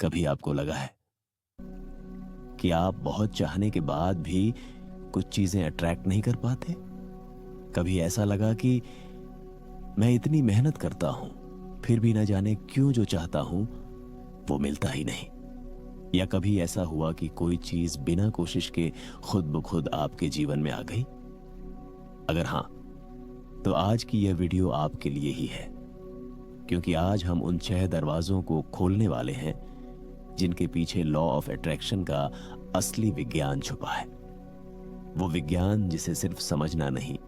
कभी आपको लगा है कि आप बहुत चाहने के बाद भी कुछ चीजें अट्रैक्ट नहीं कर पाते? कभी ऐसा लगा कि मैं इतनी मेहनत करता हूं फिर भी न जाने क्यों जो चाहता हूं वो मिलता ही नहीं? या कभी ऐसा हुआ कि कोई चीज बिना कोशिश के खुद ब खुद आपके जीवन में आ गई? अगर हां, तो आज की यह वीडियो आपके लिए ही है, क्योंकि आज हम उन 6 दरवाजों को खोलने वाले हैं जिनके पीछे लॉ ऑफ अट्रैक्शन का असली विज्ञान छुपा है। वो विज्ञान जिसे सिर्फ समझना नहीं,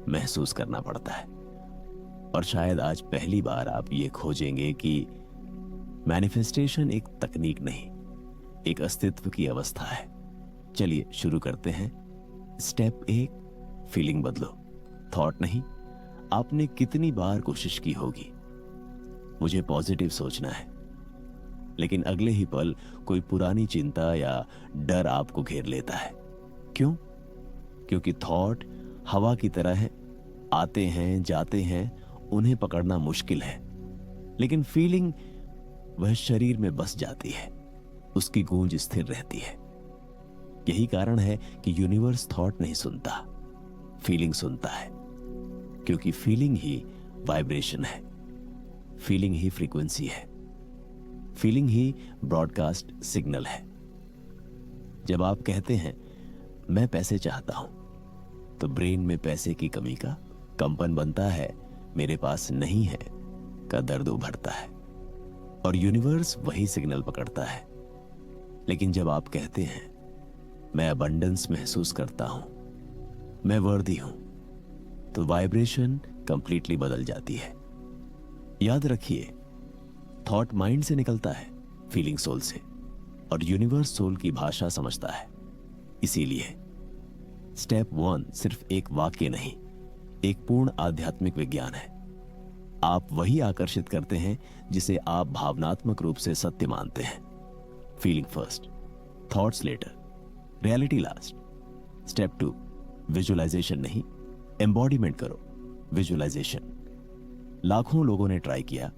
महसूस करना पड़ता है। और शायद आज पहली बार आप ये खोजेंगे कि मैनिफेस्टेशन एक तकनीक नहीं, एक अस्तित्व की अवस्था है। चलिए शुरू करते हैं। स्टेप 1, फीलिंग बदलो, थॉट नहीं। आपने कितनी बार कोशिश की होगी, मुझे पॉजिटिव सोचना है, लेकिन अगले ही पल कोई पुरानी चिंता या डर आपको घेर लेता है। क्यों? क्योंकि थॉट हवा की तरह है, आते हैं जाते हैं, उन्हें पकड़ना मुश्किल है। लेकिन फीलिंग, वह शरीर में बस जाती है, उसकी गूंज स्थिर रहती है। यही कारण है कि यूनिवर्स थॉट नहीं सुनता, फीलिंग सुनता है, क्योंकि फीलिंग ही वाइब्रेशन है, फीलिंग ही फ्रीक्वेंसी है, फीलिंग ही ब्रॉडकास्ट सिग्नल है। जब आप कहते हैं मैं पैसे चाहता हूं, तो ब्रेन में पैसे की कमी का कंपन बनता है, मेरे पास नहीं है का दर्द उभरता है, और यूनिवर्स वही सिग्नल पकड़ता है। लेकिन जब आप कहते हैं मैं अबंडेंस महसूस करता हूं, मैं वर्दी हूं, तो वाइब्रेशन कंप्लीटली बदल जाती है। याद रखिए, थॉट माइंड से निकलता है, फीलिंग सोल से, और यूनिवर्स सोल की भाषा समझता है। इसीलिए स्टेप 1 सिर्फ एक वाक्य नहीं, एक पूर्ण आध्यात्मिक विज्ञान है। आप वही आकर्षित करते हैं जिसे आप भावनात्मक रूप से सत्य मानते हैं। Feeling first, thoughts later, reality last. Step 2, visualization नहीं, एम्बॉडीमेंट करो। विजुअलाइजेशन लाखों लोगों ने ट्राई किया,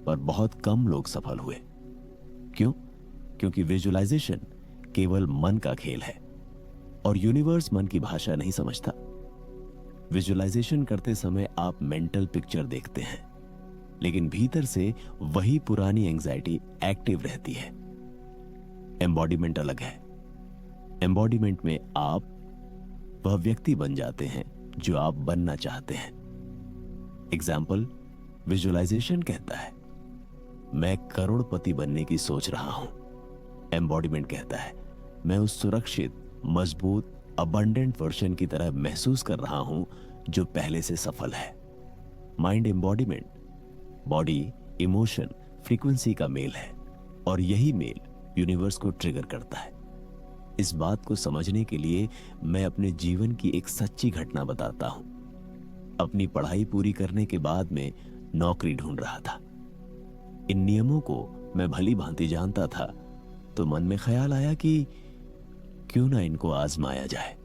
पर बहुत कम लोग सफल हुए। क्यों? क्योंकि विजुअलाइजेशन केवल मन का खेल है, और यूनिवर्स मन की भाषा नहीं समझता। विजुअलाइजेशन करते समय आप मेंटल पिक्चर देखते हैं, लेकिन भीतर से वही पुरानी एंजाइटी एक्टिव रहती है। एम्बॉडीमेंट अलग है। एम्बॉडीमेंट में आप वह व्यक्ति बन जाते हैं जो आप बनना चाहते हैं। एग्जाम्पल, विजुअलाइजेशन कहता है मैं करोड़पति बनने की सोच रहा हूं। एम्बॉडीमेंट कहता है मैं उस सुरक्षित, मजबूत, अबंडेंट वर्जन की तरह महसूस कर रहा हूं जो पहले से सफल है। Mind embodiment, body, emotion, frequency का मेल है, और यही मेल यूनिवर्स को ट्रिगर करता है। इस बात को समझने के लिए मैं अपने जीवन की एक सच्ची घटना बताता हूं। अपनी पढ़ाई पूरी करने के बाद में नौकरी ढूंढ रहा था। इन नियमों को मैं भली भांति जानता था, तो मन में ख्याल आया कि क्यों ना इनको आजमाया जाए।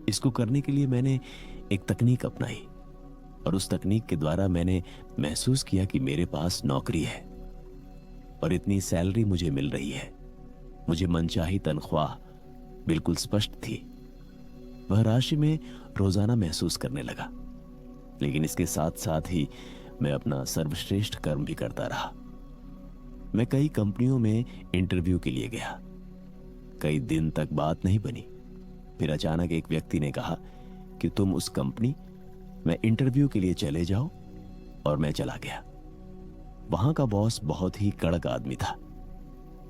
इसको करने के लिए मैंने एक तकनीक अपनाई, और उस तकनीक के द्वारा मैंने महसूस किया कि मेरे पास नौकरी है और इतनी सैलरी मुझे मिल रही है। मुझे मनचाही तनख्वाह बिल्कुल स्पष्ट थी। वह राशि में रोजाना महसूस करने लगा, लेकिन इसके साथ साथ ही मैं अपना सर्वश्रेष्ठ कर्म भी करता रहा। मैं कई कंपनियों में इंटरव्यू के लिए गया। कई दिन तक बात नहीं बनी। फिर अचानक एक व्यक्ति ने कहा कि तुम उस कंपनी में इंटरव्यू के लिए चले जाओ, और मैं चला गया। वहां का बॉस बहुत ही कड़क आदमी था।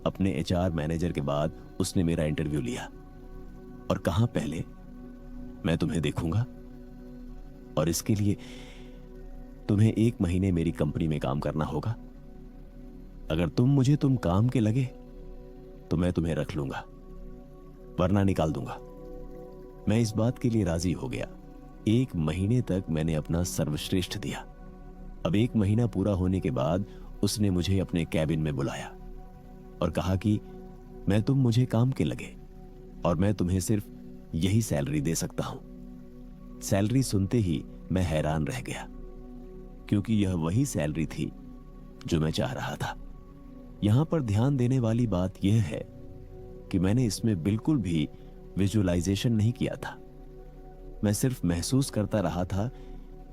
अपने एचआर मैनेजर के बाद उसने मेरा इंटरव्यू लिया और कहा, पहले मैं तुम्हें देखूंगा, और इसके लिए तुम्हें 1 महीने मेरी कंपनी में काम करना होगा। अगर तुम काम के लगे तो मैं तुम्हें रख लूंगा, वरना निकाल दूंगा। मैं इस बात के लिए राजी हो गया। 1 महीने तक मैंने अपना सर्वश्रेष्ठ दिया। अब 1 महीना पूरा होने के बाद उसने मुझे अपने कैबिन में बुलाया और कहा कि तुम मुझे काम के लगे और मैं तुम्हें सिर्फ यही सैलरी दे सकता हूं। सैलरी सुनते ही मैं हैरान रह गया, क्योंकि यह वही सैलरी थी जो मैं चाह रहा था। यहां पर ध्यान देने वाली बात यह है कि मैंने इसमें बिल्कुल भी विजुअलाइजेशन नहीं किया था। मैं सिर्फ महसूस करता रहा था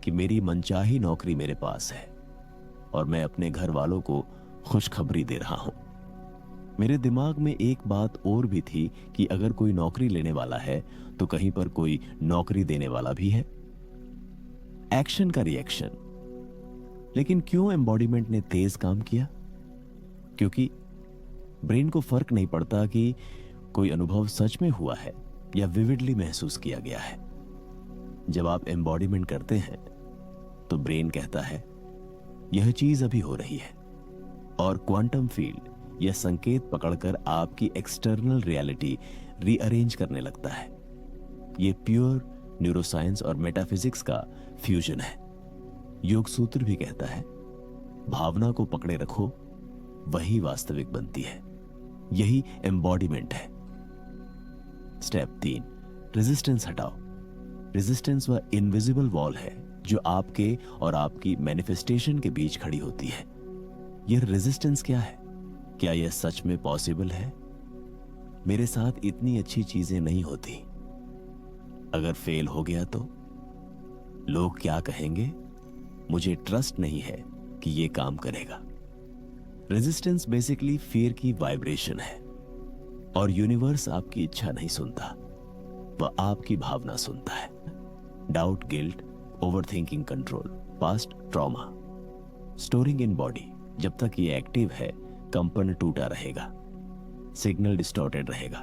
कि मेरी मनचाही नौकरी मेरे पास है और मैं अपने घर वालों को खुशखबरी दे रहा हूं। मेरे दिमाग में एक बात और भी थी कि अगर कोई नौकरी लेने वाला है तो कहीं पर कोई नौकरी देने वाला भी है। एक्शन का रिएक्शन। लेकिन क्यों एम्बॉडीमेंट ने तेज काम किया? क्योंकि ब्रेन को फर्क नहीं पड़ता कि कोई अनुभव सच में हुआ है या विविडली महसूस किया गया है। जब आप एम्बॉडीमेंट करते हैं तो ब्रेन कहता है यह चीज अभी हो रही है, और क्वांटम फील्ड यह संकेत पकड़कर आपकी एक्सटर्नल रियलिटी रीअरेंज करने लगता है। यह प्योर न्यूरोसाइंस और मेटाफिजिक्स का फ्यूजन है। योग सूत्र भी कहता है भावना को पकड़े रखो, वही वास्तविक बनती है। यही एम्बॉडीमेंट है। स्टेप 3, रेजिस्टेंस हटाओ। रेजिस्टेंस वह इनविजिबल वॉल है जो आपके और आपकी मैनिफेस्टेशन के बीच खड़ी होती है। यह रेजिस्टेंस क्या है? क्या यह सच में पॉसिबल है? मेरे साथ इतनी अच्छी चीजें नहीं होती। अगर फेल हो गया तो लोग क्या कहेंगे? मुझे ट्रस्ट नहीं है कि यह काम करेगा। रेजिस्टेंस बेसिकली फियर की वाइब्रेशन है, और यूनिवर्स आपकी इच्छा नहीं सुनता, वह आपकी भावना सुनता है। Doubt, guilt, overthinking, control, past trauma, storing in body. जब तक ये एक्टिव है कंपन टूटा रहेगा, सिग्नल डिस्टॉर्टेड रहेगा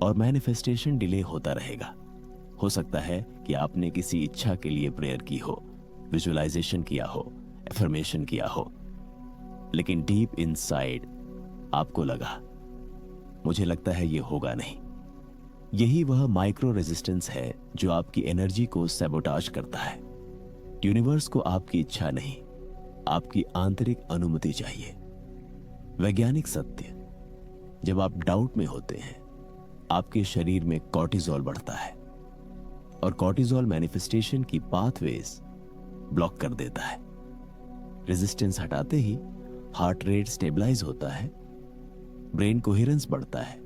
और मैनिफेस्टेशन डिले होता रहेगा। हो सकता है कि आपने किसी इच्छा के लिए प्रेयर की हो, विजुअलाइजेशन किया हो, एफर्मेशन किया हो, लेकिन डीप इनसाइड आपको लगा मुझे लगता है ये होगा नहीं। यही वह माइक्रो रेजिस्टेंस है जो आपकी एनर्जी को सैबोटाज करता है। यूनिवर्स को आपकी इच्छा नहीं, आपकी आंतरिक अनुमति चाहिए। वैज्ञानिक सत्य, जब आप डाउट में होते हैं आपके शरीर में कॉर्टिसोल बढ़ता है, और कॉर्टिसोल मैनिफेस्टेशन की पाथवेज ब्लॉक कर देता है। रेजिस्टेंस हटाते ही हार्ट रेट स्टेबलाइज होता है, ब्रेन कोहेरेंस बढ़ता है,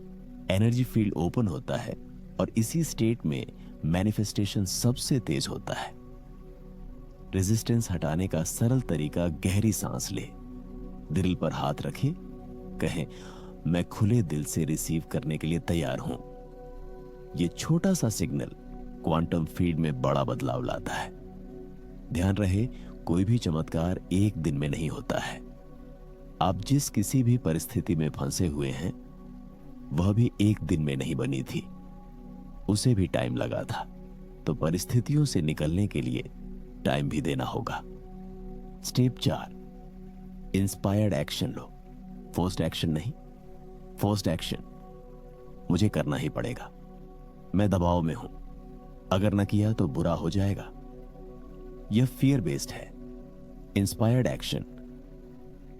एनर्जी फील्ड ओपन होता है, और इसी स्टेट में मैनिफेस्टेशन सबसे तेज होता है। रेजिस्टेंस हटाने का सरल तरीका गहरी सांस ले, दिल पर हाथ रखें, कहें मैं खुले दिल से रिसीव करने के लिए तैयार हूं। यह छोटा सा सिग्नल क्वांटम फील्ड में बड़ा बदलाव लाता है। ध्यान रहे, कोई भी चमत्कार एक दिन में नहीं होता है। आप जिस किसी भी परिस्थिति में फंसे हुए हैं वह भी एक दिन में नहीं बनी थी, उसे भी टाइम लगा था। तो परिस्थितियों से निकलने के लिए टाइम भी देना होगा। स्टेप 4, इंस्पायर्ड एक्शन लो। फोर्स्ड एक्शन नहीं। फोर्स्ड एक्शन मुझे करना ही पड़ेगा, मैं दबाव में हूं, अगर न किया तो बुरा हो जाएगा। यह फियर बेस्ड है। इंस्पायर्ड एक्शन,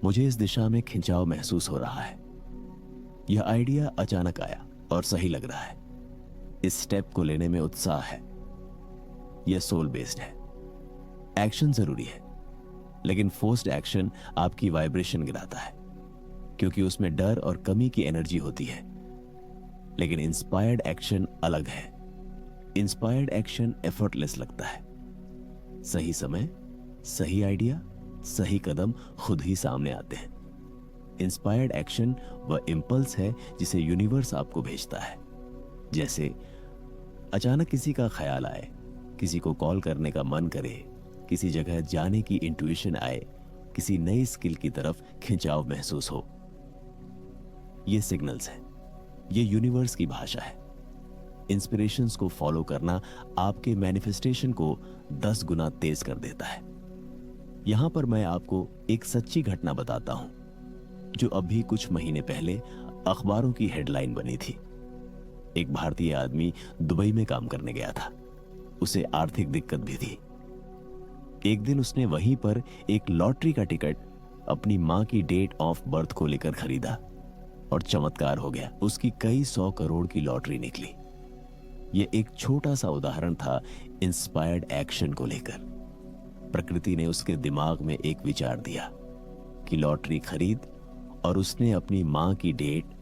मुझे इस दिशा में खिंचाव महसूस हो रहा है, यह आइडिया अचानक आया और सही लग रहा है, इस स्टेप को लेने में उत्साह है। यह सोल बेस्ड है। एक्शन जरूरी है, लेकिन फोर्स्ड एक्शन आपकी वाइब्रेशन गिराता है, क्योंकि उसमें डर और कमी की एनर्जी होती है। लेकिन इंस्पायर्ड एक्शन अलग है। इंस्पायर्ड एक्शन एफर्टलेस लगता है। सही समय, सही आइडिया, सही कदम खुद ही सामने आते हैं। इंस्पायर्ड एक्शन वह इंपल्स है जिसे यूनिवर्स आपको भेजता है। जैसे अचानक किसी का ख्याल आए, किसी को कॉल करने का मन करे, किसी जगह जाने की इंट्यूशन आए, किसी नई स्किल की तरफ खिंचाव महसूस हो। ये सिग्नल्स हैं, ये यूनिवर्स की भाषा है। इंस्पिरेशंस को फॉलो करना आपके मैनिफेस्टेशन को 10 गुना तेज कर देता है। यहां पर मैं आपको एक सच्ची घटना बताता हूं जो अभी कुछ महीने पहले अखबारों की हेडलाइन बनी थी। एक भारतीय आदमी दुबई में काम करने गया था। उसे आर्थिक दिक्कत भी थी। एक दिन उसने वहीं पर एक लॉटरी का टिकट अपनी मां की डेट ऑफ बर्थ को लेकर खरीदा और चमत्कार हो गया, उसकी कई 100 करोड़ की लॉटरी निकली। यह एक छोटा सा उदाहरण था इंस्पायर्ड एक्शन को लेकर। प्रकृति ने उसके दिमाग में एक विचार दिया कि लॉटरी खरीद और उसने अपनी माँ की डेट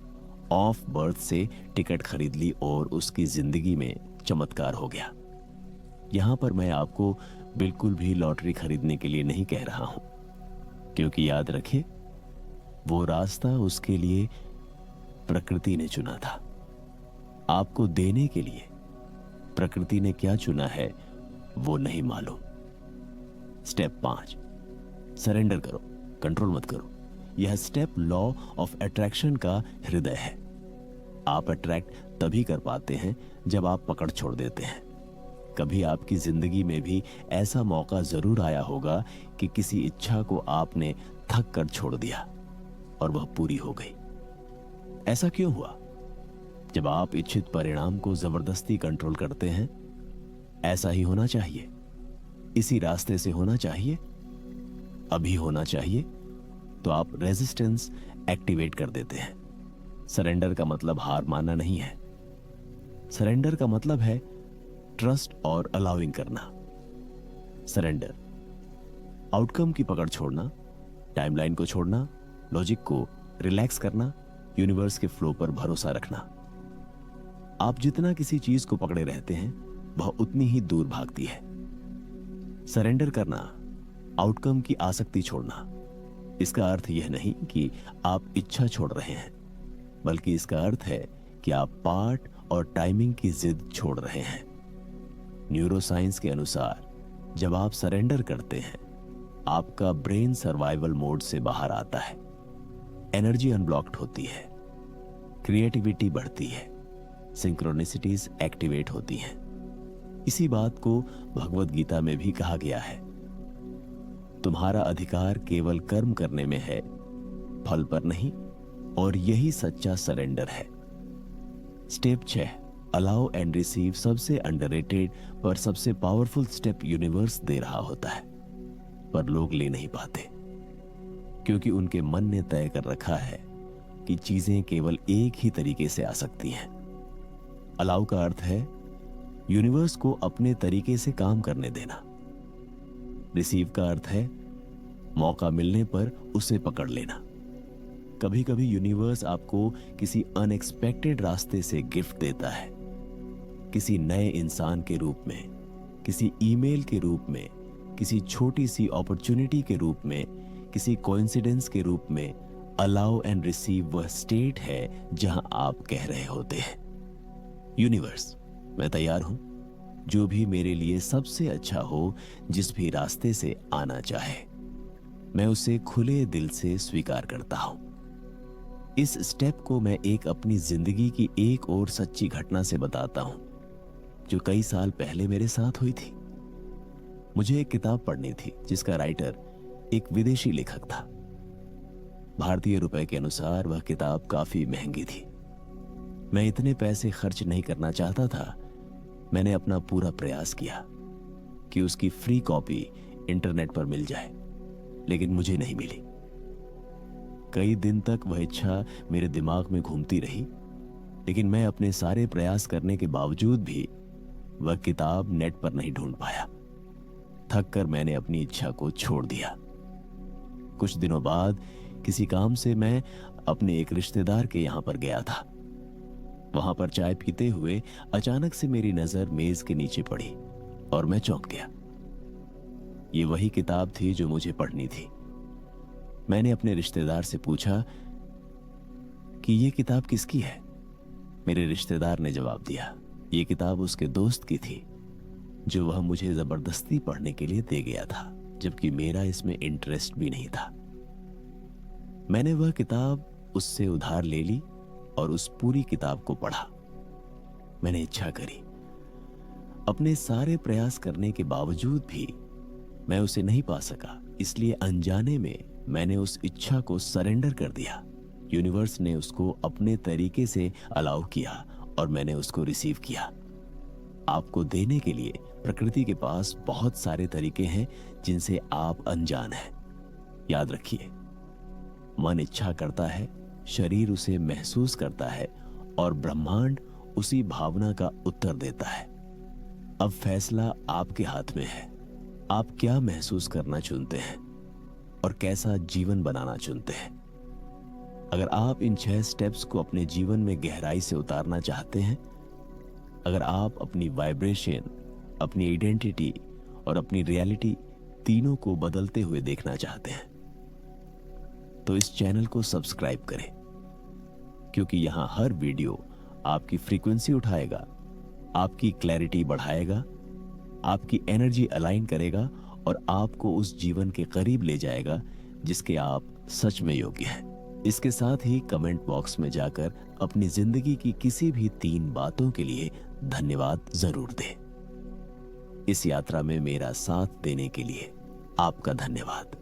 ऑफ बर्थ से टिकट खरीद ली और उसकी जिंदगी में चमत्कार हो गया। यहां पर मैं आपको बिल्कुल भी लॉटरी खरीदने के लिए नहीं कह रहा हूं, क्योंकि याद रखें, वो रास्ता उसके लिए प्रकृति ने चुना था। आपको देने के लिए प्रकृति ने क्या चुना है वो नहीं मालूम। स्टेप 5, सरेंडर करो, कंट्रोल मत करो। यह स्टेप लॉ ऑफ अट्रैक्शन का हृदय है। आप अट्रैक्ट तभी कर पाते हैं जब आप पकड़ छोड़ देते हैं। कभी आपकी जिंदगी में भी ऐसा मौका जरूर आया होगा कि किसी इच्छा को आपने थक कर छोड़ दिया और वह पूरी हो गई। ऐसा क्यों हुआ? जब आप इच्छित परिणाम को जबरदस्ती कंट्रोल करते हैं, ऐसा ही होना चाहिए, इसी रास्ते से होना चाहिए, अभी होना चाहिए, तो आप रेजिस्टेंस एक्टिवेट कर देते हैं। सरेंडर का मतलब हार मानना नहीं है। सरेंडर का मतलब है ट्रस्ट और अलाउइंग करना। सरेंडर आउटकम की पकड़ छोड़ना, टाइमलाइन को छोड़ना, लॉजिक को रिलैक्स करना, यूनिवर्स के फ्लो पर भरोसा रखना। आप जितना किसी चीज को पकड़े रहते हैं वह उतनी ही दूर भागती है। सरेंडर करना, आउटकम की आसक्ति छोड़ना। इसका अर्थ यह नहीं कि आप इच्छा छोड़ रहे हैं, बल्कि इसका अर्थ है कि आप पार्ट और टाइमिंग की जिद छोड़ रहे हैं। न्यूरोसाइंस के अनुसार जब आप सरेंडर करते हैं, आपका ब्रेन सर्वाइवल मोड से बाहर आता है, एनर्जी अनब्लॉक्ड होती है, क्रिएटिविटी बढ़ती है, सिंक्रोनिसिटीज एक्टिवेट होती हैं। इसी बात को भगवत गीता में भी कहा गया है, तुम्हारा अधिकार केवल कर्म करने में है, फल पर नहीं, और यही सच्चा सरेंडर है। स्टेप 6, अलाउ एंड रिसीव सबसे अंडररेटेड पर सबसे पावरफुल स्टेप यूनिवर्स दे रहा होता है, पर लोग ले नहीं पाते, क्योंकि उनके मन ने तय कर रखा है कि चीजें केवल एक ही तरीके से आ सकती हैं। अलाउ का अर्थ है यूनिवर्स को अपने तरीके से काम करने देना। रिसीव का अर्थ है मौका मिलने पर उसे पकड़ लेना। कभी कभी यूनिवर्स आपको किसी अनएक्सपेक्टेड रास्ते से गिफ्ट देता है, किसी नए इंसान के रूप में, किसी ईमेल के रूप में, किसी छोटी सी अपॉर्चुनिटी के रूप में, किसी कोइंसिडेंस के रूप में। अलाउ एंड रिसीव वह स्टेट है जहां आप कह रहे होते हैं, यूनिवर्स मैं तैयार हूं, जो भी मेरे लिए सबसे अच्छा हो, जिस भी रास्ते से आना चाहे, मैं उसे खुले दिल से स्वीकार करता हूं। इस स्टेप को मैं एक अपनी जिंदगी की एक और सच्ची घटना से बताता हूं, जो कई साल पहले मेरे साथ हुई थी। मुझे एक किताब पढ़नी थी जिसका राइटर एक विदेशी लेखक था। भारतीय रुपए के अनुसार वह किताब काफी महंगी थी। मैं इतने पैसे खर्च नहीं करना चाहता था। मैंने अपना पूरा प्रयास किया कि उसकी फ्री कॉपी इंटरनेट पर मिल जाए, लेकिन मुझे नहीं मिली। कई दिन तक वह इच्छा मेरे दिमाग में घूमती रही, लेकिन मैं अपने सारे प्रयास करने के बावजूद भी वह किताब नेट पर नहीं ढूंढ पाया। थक कर मैंने अपनी इच्छा को छोड़ दिया। कुछ दिनों बाद किसी काम से मैं अपने एक रिश्तेदार के यहां पर गया था। वहां पर चाय पीते हुए अचानक से मेरी नजर मेज के नीचे पड़ी और मैं चौंक गया। ये वही किताब थी जो मुझे पढ़नी थी। मैंने अपने रिश्तेदार से पूछा कि ये किताब किसकी है। मेरे रिश्तेदार ने जवाब दिया, ये किताब उसके दोस्त की थी, जो वह मुझे जबरदस्ती पढ़ने के लिए दे गया था, जबकि मेरा इसमें इंटरेस्ट भी नहीं था। मैंने वह किताब उससे उधार ले ली और उस पूरी किताब को पढ़ा। मैंने इच्छा करी। अपने सारे प्रयास करने के बावजूद भी मैं उसे नहीं पा सका, इसलिए अनजाने में मैंने उस इच्छा को सरेंडर कर दिया। यूनिवर्स ने उसको अपने तरीके से अलाउ किया और मैंने उसको रिसीव किया। आपको देने के लिए प्रकृति के पास बहुत सारे तरीके हैं जिनसे आप अनजान हैं। याद रखिए, मन इच्छा करता है, शरीर उसे महसूस करता है और ब्रह्मांड उसी भावना का उत्तर देता है। अब फैसला आपके हाथ में है। आप क्या महसूस करना चुनते हैं और कैसा जीवन बनाना चुनते हैं। अगर आप इन 6 स्टेप्स को अपने जीवन में गहराई से उतारना चाहते हैं, अगर आप अपनी वाइब्रेशन, अपनी आइडेंटिटी और अपनी रियलिटी तीनों को बदलते हुए देखना चाहते हैं, तो इस चैनल को सब्सक्राइब करें, क्योंकि यहां हर वीडियो आपकी फ्रीक्वेंसी उठाएगा, आपकी क्लैरिटी बढ़ाएगा, आपकी एनर्जी अलाइन करेगा और आपको उस जीवन के करीब ले जाएगा जिसके आप सच में योग्य हैं। इसके साथ ही कमेंट बॉक्स में जाकर अपनी जिंदगी की किसी भी 3 बातों के लिए धन्यवाद जरूर दें। इस यात्रा में मेरा साथ देने के लिए आपका धन्यवाद।